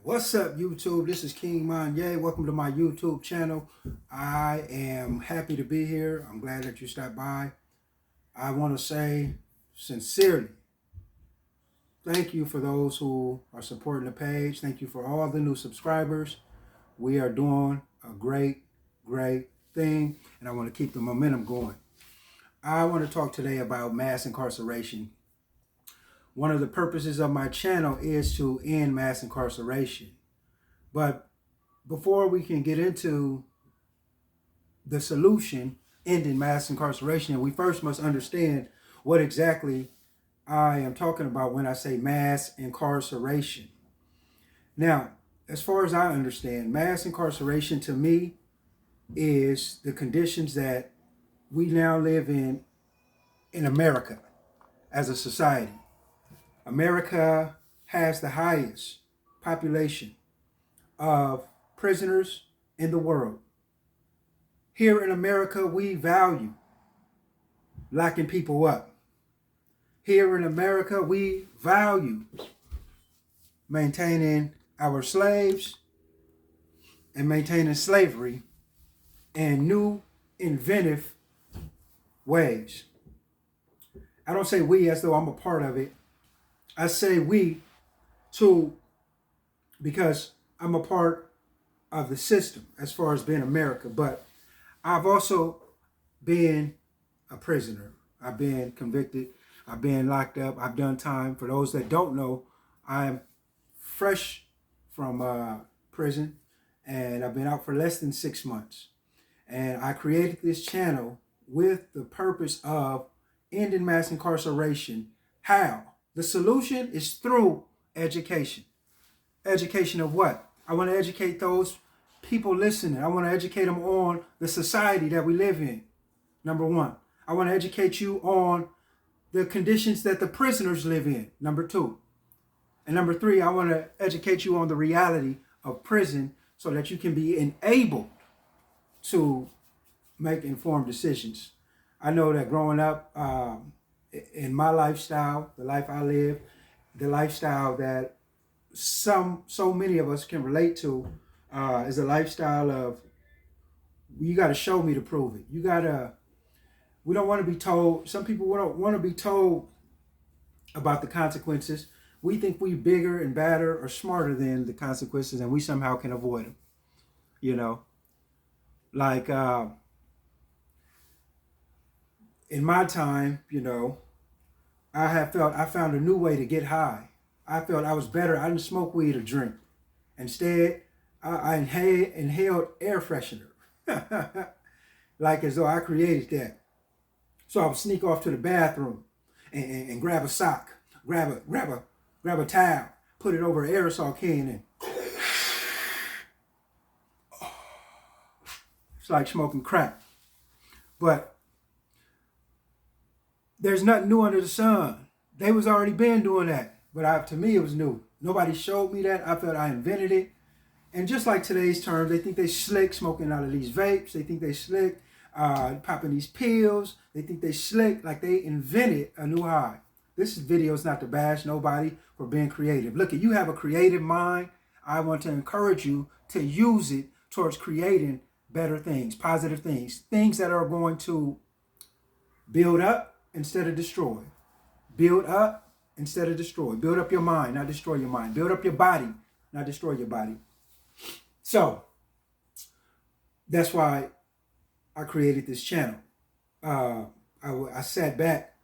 What's up, YouTube? This is King Monyay. Welcome to my YouTube channel. I am happy to be here. I'm glad that you stopped by. I want to say sincerely, thank you for those who are supporting the page. Thank you for all the new subscribers. We are doing a great thing, and I want to keep the momentum going. I want to talk today about mass incarceration. One of the purposes of my channel is to end mass incarceration. But before we can get into the solution, ending mass incarceration, we first must understand what exactly I am talking about when I say mass incarceration. Now, as far as I understand, mass incarceration to me is the conditions that we now live in America as a society. America has the highest population of prisoners in the world. Here in America, we value locking people up. Here in America, we value maintaining our slaves and maintaining slavery in new, inventive ways. I don't say we as though I'm a part of it. I say we too because I'm a part of the system as far as being America, but I've also been a prisoner. I've been convicted. I've been locked up. I've done time. For those that don't know, I'm fresh from prison, and I've been out for less than 6 months. And I created this channel with the purpose of ending mass incarceration. How? The solution is through education. Education of what? I want to educate those people listening. I want to educate them on the society that we live in. Number one. I want to educate you on the conditions that the prisoners live in. Number two. And number three, I want to educate you on the reality of prison so that you can be enabled to make informed decisions. I know that growing up in my lifestyle, the life I live, the lifestyle that so many of us can relate to is a lifestyle of, you got to show me to prove it. We don't want to be told, some people don't want to be told about the consequences. We think we bigger and badder or smarter than the consequences, and we somehow can avoid them. You know, like in my time, I found a new way to get high. I felt I was better. I didn't smoke weed or drink. Instead, I inhaled air freshener, like as though I created that. So I would sneak off to the bathroom and grab a sock, grab a towel, put it over an aerosol can, and it's like smoking crack. But there's nothing new under the sun. They was already been doing that. But to me, it was new. Nobody showed me that. I felt I invented it. And just like today's terms, they think they slick smoking out of these vapes. They think they slick popping these pills. They think they slick like they invented a new high. This video is not to bash nobody for being creative. Look, if you have a creative mind, I want to encourage you to use it towards creating better things, positive things, things that are going to build up instead of destroy. Build up instead of destroy. Build up your mind, not destroy your mind. Build up your body, not destroy your body. So that's why I created this channel. I sat back.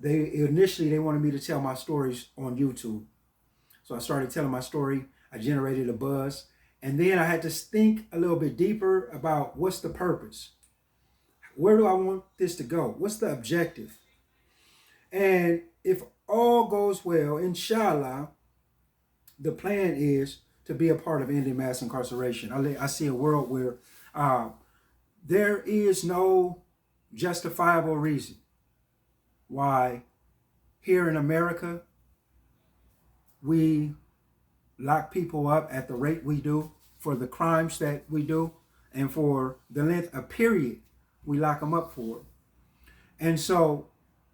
Initially they wanted me to tell my stories on YouTube. So I started telling my story. I generated a buzz. And then I had to think a little bit deeper about what's the purpose? Where do I want this to go? What's the objective? And if all goes well, inshallah, the plan is to be a part of ending mass incarceration. I see a world where there is no justifiable reason why here in America we lock people up at the rate we do for the crimes that we do and for the length of period we lock them up for. And so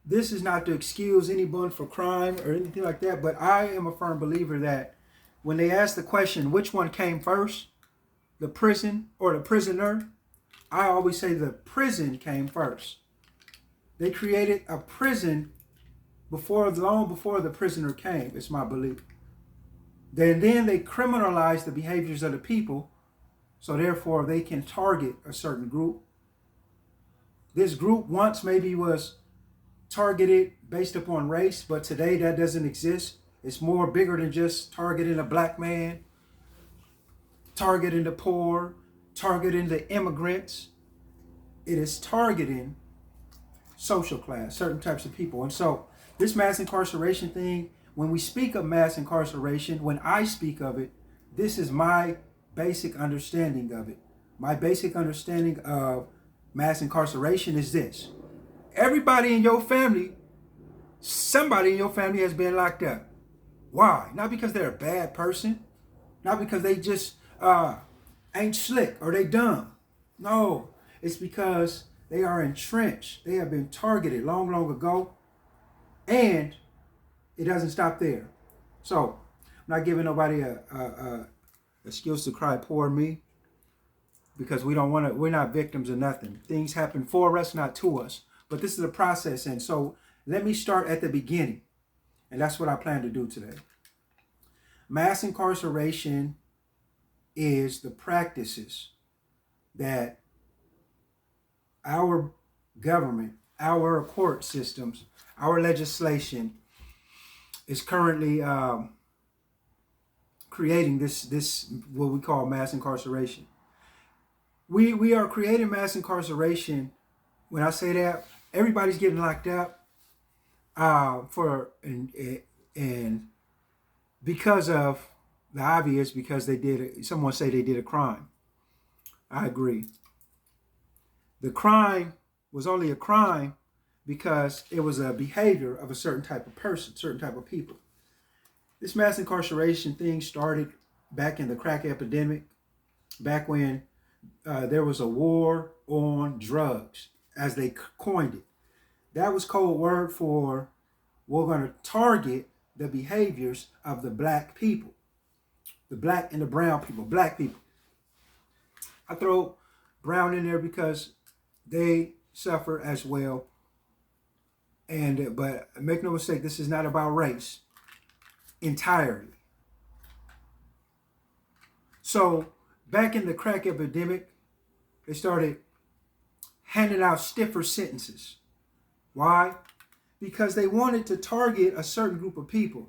this is not to excuse anyone for crime or anything like that, but I am a firm believer that when they ask the question, which one came first, the prison or the prisoner, I always say the prison came first. They created a prison long before the prisoner came, it's my belief. Then they criminalized the behaviors of the people, so therefore they can target a certain group. This group once maybe was targeted based upon race, but today that doesn't exist. It's more bigger than just targeting a black man, targeting the poor, targeting the immigrants. It is targeting social class, certain types of people. And so this mass incarceration thing, when we speak of mass incarceration, when I speak of it, this is my basic understanding of it. My basic understanding of mass incarceration is this. Everybody in your family, somebody in your family has been locked up. Why? Not because they're a bad person, not because they just ain't slick or they dumb. No, it's because they are entrenched. They have been targeted long, long ago. And it doesn't stop there. So I'm not giving nobody a excuse to cry poor me, because we're not victims of nothing. Things happen for us, not to us. But this is a process. And so let me start at the beginning. And that's what I plan to do today. Mass incarceration is the practices that our government, our court systems, our legislation is currently creating this what we call mass incarceration. We are creating mass incarceration. When I say that, everybody's getting locked up and because of the obvious, because someone say they did a crime. I agree. The crime was only a crime because it was a behavior of a certain type of person, certain type of people. This mass incarceration thing started back in the crack epidemic, back when there was a war on drugs, as they coined it. That was code word for, we're going to target the behaviors of the black people, the black and the brown people, black people. I throw brown in there because they suffer as well. But make no mistake, this is not about race entirely. So back in the crack epidemic, they started handing out stiffer sentences. Why? Because they wanted to target a certain group of people.